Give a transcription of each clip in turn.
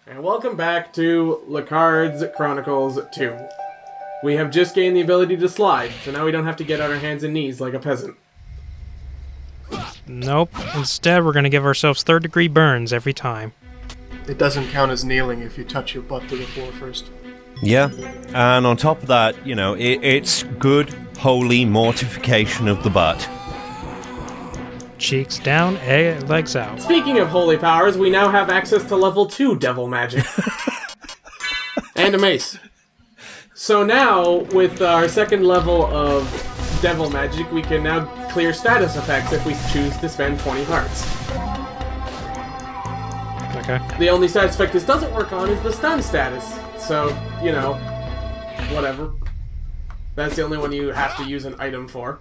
And welcome back to Lecarde Chronicles 2. We have just gained the ability to slide, so now we don't have to get on our hands and knees like a peasant. Nope. Instead, we're going to give ourselves third-degree burns every time. It doesn't count as kneeling if you touch your butt to the floor first. Yeah, and on top of that, you know, it's good, holy mortification of the butt. Cheeks down, legs out. Speaking of holy powers, we now have access to level 2 devil magic. And a mace. So now, with our second level of devil magic, we can now clear status effects if we choose to spend 20 hearts. Okay. The only status effect this doesn't work on is the stun status. So, you know, whatever. That's the only one you have to use an item for.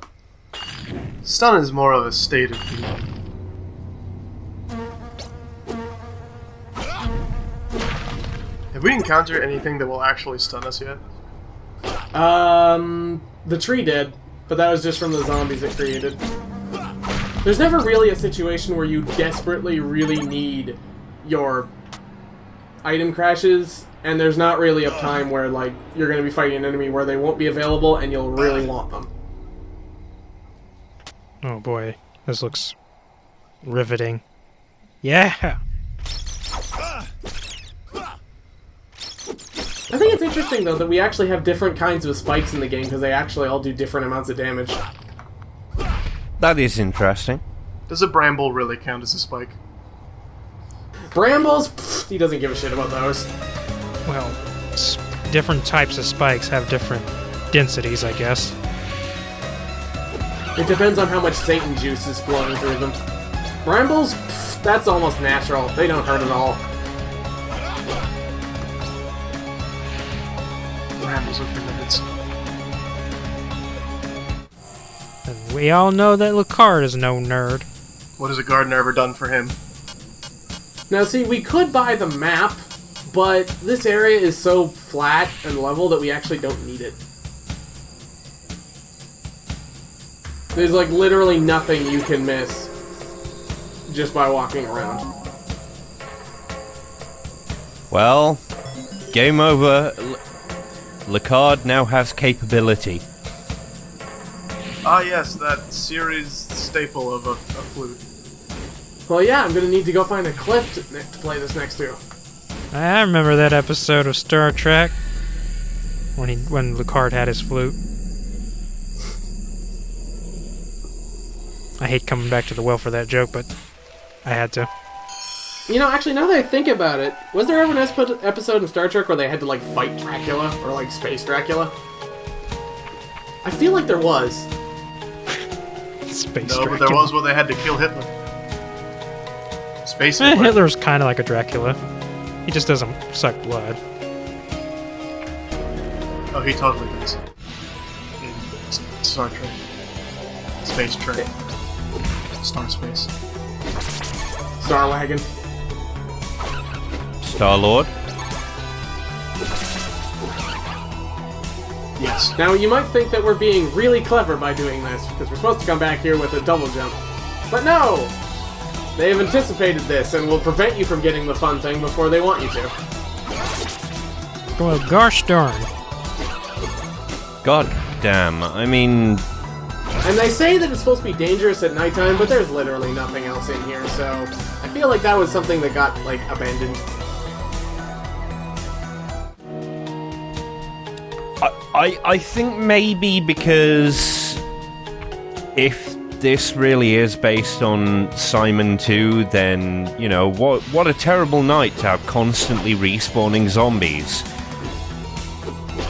Stun is more of a state of being. Have we encountered anything that will actually stun us yet? The tree did, but that was just from the zombies it created. There's never really a situation where you desperately really need your item crashes, and there's not really a time where, like, you're going to be fighting an enemy where they won't be available and you'll really want them. Oh boy, this looks riveting. Yeah! I think it's interesting, though, that we actually have different kinds of spikes in the game, because they actually all do different amounts of damage. That is interesting. Does a bramble really count as a spike? Brambles? Pfft, he doesn't give a shit about those. Well, different types of spikes have different densities, I guess. It depends on how much Satan juice is flowing through them. Brambles? Pfft, that's almost natural. They don't hurt at all. Brambles are for nerds. And we all know that Lecarde is no nerd. What has a gardener ever done for him? Now see, we could buy the map, but this area is so flat and level that we actually don't need it. There's like literally nothing you can miss just by walking around. Well, game over. Lecarde now has capability. Ah yes, that series staple of a flute. Well, yeah, I'm gonna need to go find a cliff to play this next to. I remember that episode of Star Trek when Lecarde had his flute. I hate coming back to the well for that joke, but I had to. You know, actually, now that I think about it, was there ever an episode in Star Trek where they had to, like, fight Dracula? Or, like, space Dracula? I feel like there was. Space No, Dracula. but there was where they had to kill Hitler. Space Hitler. Hitler's kind of like a Dracula. He just doesn't suck blood. Oh, he totally does. In Star Trek. Space Trek. Star Space. Star Wagon. Star-Lord? Yes. Now, you might think that we're being really clever by doing this, because we're supposed to come back here with a double jump. But no! They have anticipated this, and will prevent you from getting the fun thing before they want you to. Well, gosh darn. God damn, I mean... And they say that it's supposed to be dangerous at nighttime, but there's literally nothing else in here, so... I feel like that was something that got, like, abandoned. I think maybe because if this really is based on Simon 2, then, you know, what a terrible night to have constantly respawning zombies.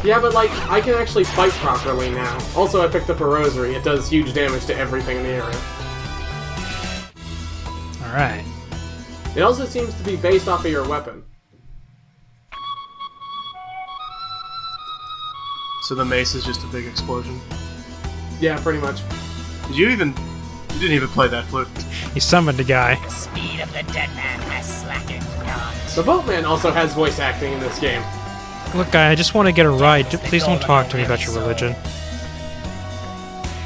Yeah, but, like, I can actually fight properly now. Also, I picked up a rosary. It does huge damage to everything in the area. Alright. It also seems to be based off of your weapon. So the mace is just a big explosion. Yeah, pretty much. You didn't even play that flute. He summoned a guy. The speed of the dead man has slackened not. The Boatman also has voice acting in this game. Look, guy, I just want to get a ride. Please don't talk to me about your religion.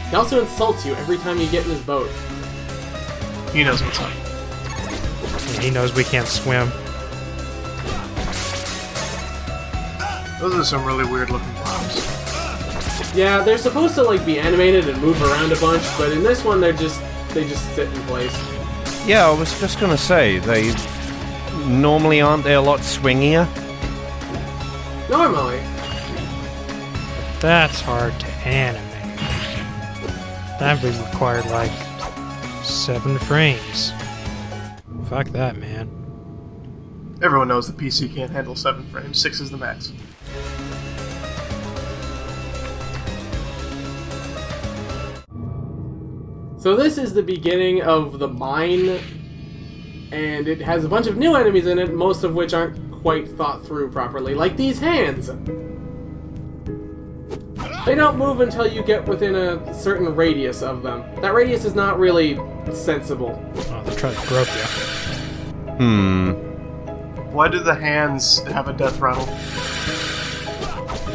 He also insults you every time you get in his boat. He knows what's up. He knows we can't swim. Those are some really weird looking flops. Yeah, they're supposed to like be animated and move around a bunch, but in this one they just sit in place. Yeah, I was just gonna say, they normally aren't they a lot swingier? Normally. That's hard to animate. That would require like 7 frames. Fuck that, man. Everyone knows the PC can't handle 7 frames. 6 is the max. So this is the beginning of the mine, and it has a bunch of new enemies in it, most of which aren't quite thought through properly, like these hands. They don't move until you get within a certain radius of them. That radius is not really sensible. Oh, they're trying to grope you. Why do the hands have a death rattle?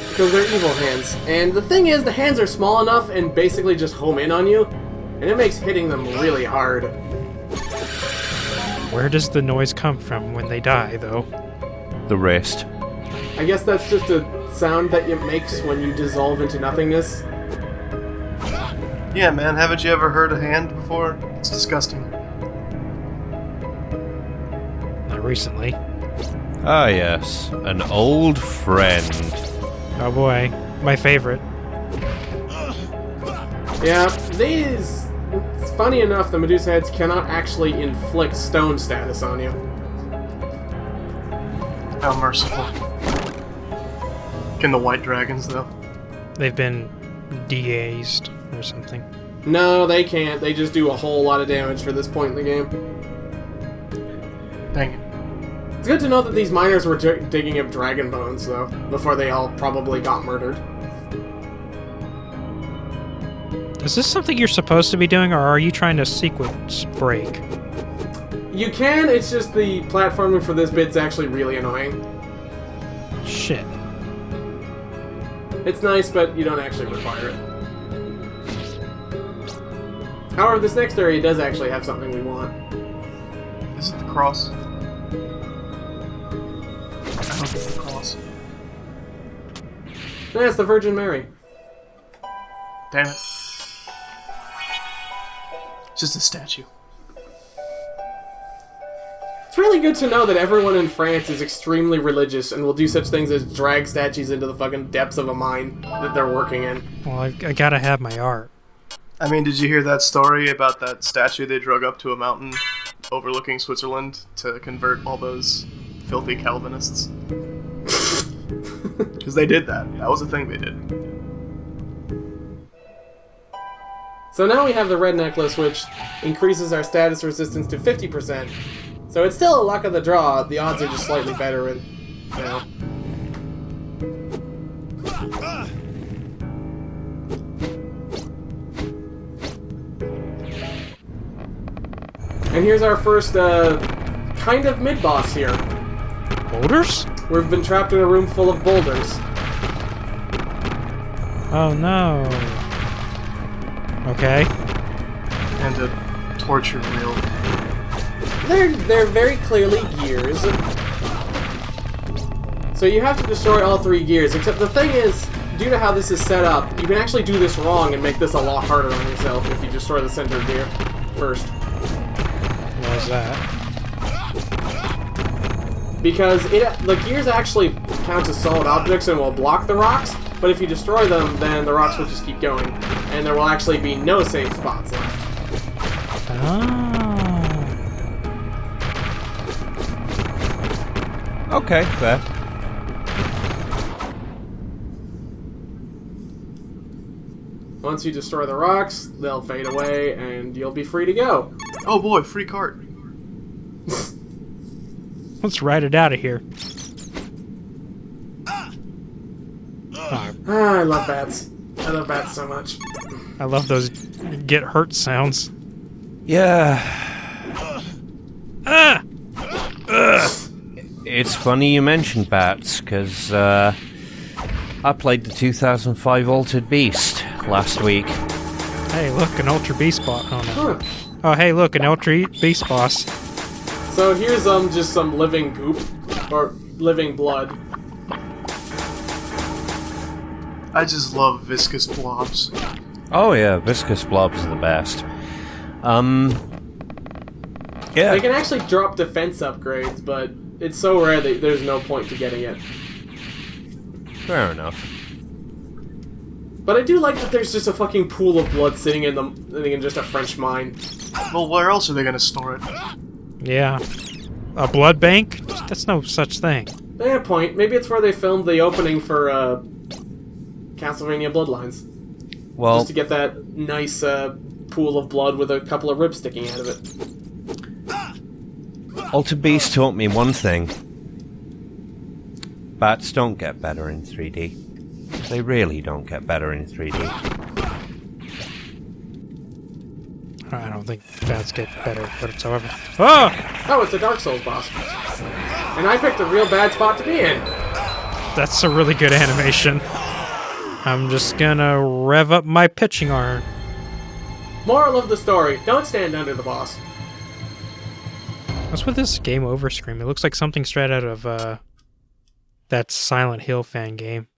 Because they're evil hands. And the thing is, the hands are small enough and basically just home in on you, and it makes hitting them really hard. Where does the noise come from when they die, though? The wrist. I guess that's just a sound that it makes when you dissolve into nothingness. Yeah, man, haven't you ever heard a hand before? It's disgusting. Not recently. Ah, yes. An old friend. Oh boy, my favorite. Yeah, these... It's funny enough, the Medusa heads cannot actually inflict stone status on you. How merciful. Can the white dragons, though? They've been de-aged or something. No, they can't. They just do a whole lot of damage for this point in the game. Dang it. It's good to know that these miners were digging up dragon bones, though, before they all probably got murdered. Is this something you're supposed to be doing, or are you trying to sequence break? You can, it's just the platforming for this bit's actually really annoying. Shit. It's nice, but you don't actually require it. However, this next area does actually have something we want. Is it the cross? I hope it's the cross. No, it's the Virgin Mary. Damn it. It's just a statue. It's really good to know that everyone in France is extremely religious and will do such things as drag statues into the fucking depths of a mine that they're working in. Well, I gotta have my art. I mean, did you hear that story about that statue they drug up to a mountain overlooking Switzerland to convert all those filthy Calvinists? Because they did that. That was a thing they did. So now we have the red necklace, which increases our status resistance to 50%. So it's still a luck of the draw. The odds are just slightly better, and you know. And here's our first kind of mid-boss here. Boulders? We've been trapped in a room full of boulders. Oh no. Okay. And a torture reel. They're very clearly gears. So you have to destroy all 3 gears, except the thing is, due to how this is set up, you can actually do this wrong and make this a lot harder on yourself if you destroy the center gear first. What was that? Because the gears actually count as solid objects and will block the rocks, but if you destroy them, then the rocks will just keep going, and there will actually be no safe spots left. Oh. Okay, fair. Once you destroy the rocks, they'll fade away, and you'll be free to go. Oh boy, free cart. Let's ride it out of here. I love bats. I love bats so much. I love those get hurt sounds. Yeah. Ah! It's funny you mentioned bats, because I played the 2005 Altered Beast last week. Hey, look, an Ultra Beast boss. Oh, no. Huh. Oh, hey, look, an Ultra Beast boss. So here's just some living goop, or living blood. I just love viscous blobs. Oh yeah, viscous blobs are the best. Yeah. They can actually drop defense upgrades, but it's so rare that there's no point to getting it. Fair enough. But I do like that there's just a fucking pool of blood sitting in just a French mine. Well, where else are they gonna store it? Yeah. A blood bank? That's no such thing. They have a point. Maybe it's where they filmed the opening for Castlevania Bloodlines. Well, Just to get that nice pool of blood with a couple of ribs sticking out of it. Alter Beast taught me one thing. Bats don't get better in 3D. They really don't get better in 3D. I don't think bats get better whatsoever. Oh! Oh, it's a Dark Souls boss. And I picked a real bad spot to be in. That's a really good animation. I'm just gonna rev up my pitching iron. Moral of the story, don't stand under the boss. What's with this game over scream? It looks like something straight out of that Silent Hill fan game.